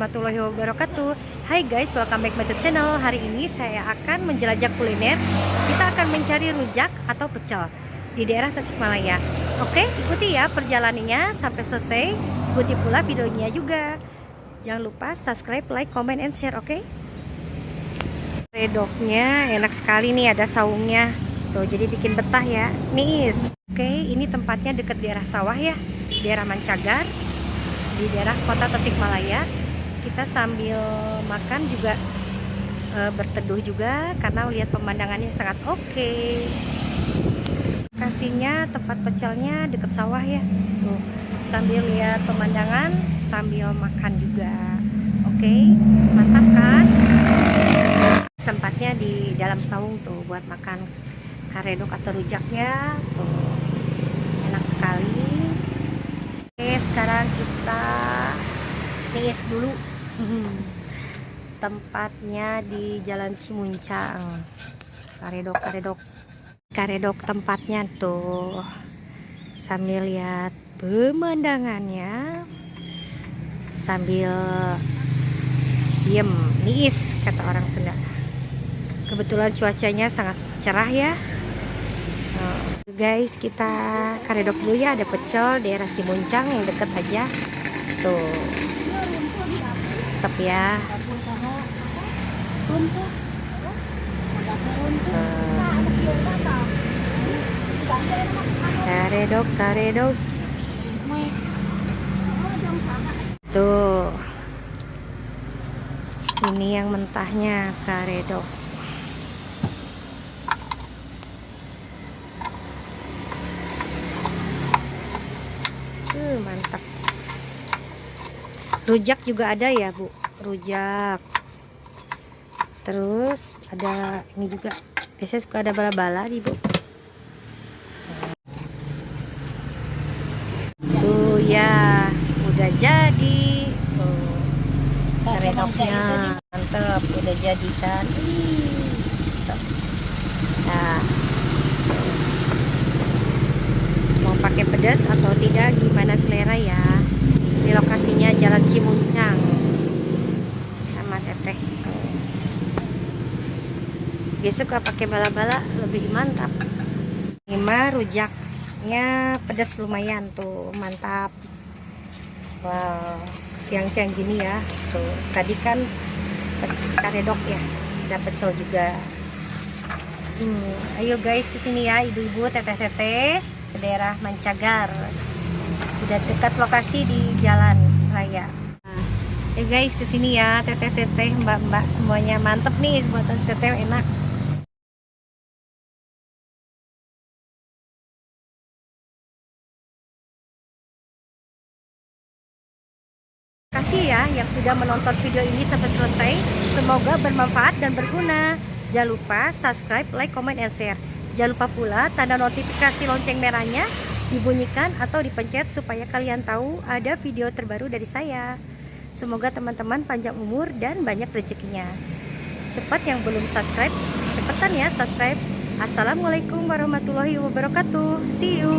warahmatullahi wabarakatuh. Hai guys, welcome back my YouTube channel. Hari ini saya akan menjelajah kuliner. Kita akan mencari rujak atau pecel di daerah Tasikmalaya. Oke, ikuti ya perjalanannya sampai selesai. Ikuti pula videonya juga. Jangan lupa subscribe, like, comment, and share, oke? Redoknya enak sekali nih, ada saungnya. Tuh, jadi bikin betah ya. Nih, oke, ini tempatnya deket daerah sawah ya, daerah Mancagar, di daerah kota Tasikmalaya. Kita sambil makan juga berteduh juga karena lihat pemandangannya sangat oke. Lokasinya tempat pecelnya deket sawah ya. Tuh, sambil lihat pemandangan sambil makan juga. Oke, mantap kan? Tempatnya di dalam saung tuh buat makan karedok atau rujaknya. Tuh, enak sekali. Oke, sekarang kita nis dulu. Tempatnya di Jalan Cimuncang. Karedok tempatnya tuh. Sambil lihat pemandangannya, sambil diem, niis kata orang Sunda. Kebetulan cuacanya sangat cerah ya. Guys, kita karedok dulu ya. Ada pecel daerah Cimuncang yang deket aja tuh. Tetap ya. Karedok tuh. Ini yang mentahnya karedok. Mantap. Rujak juga ada ya Bu, rujak. Terus ada ini juga, biasanya suka ada bala-bala nih Bu. Tuh ya, udah jadi. Tuh, karedoknya mantep, udah jadi kan. Nah, mau pakai pedas atau tidak gimana selera ya. Ini lokasinya Jalan Cimuncang sama Teteh. Biasa suka pakai bala-bala lebih mantap. Ini mah rujaknya pedas lumayan tuh, mantap. Wow, siang-siang gini ya. Tuh, tadi kan karedok ya, ada pecel juga. Ayo guys kesini ya, ibu-ibu, teteh-teteh, ke daerah Mancagar. Udah dekat lokasi di jalan raya. Guys kesini ya, teteh-teteh, mbak-mbak, semuanya mantep nih buatan teteh, enak. Kasih ya yang sudah menonton video ini sampai selesai. Semoga bermanfaat dan berguna. Jangan lupa subscribe, like, comment, and share. Jangan lupa pula tanda notifikasi lonceng merahnya dibunyikan atau dipencet supaya kalian tahu ada video terbaru dari saya. Semoga teman-teman panjang umur dan banyak rezekinya. Cepat yang belum subscribe, cepetan ya subscribe. Assalamualaikum warahmatullahi wabarakatuh. See you.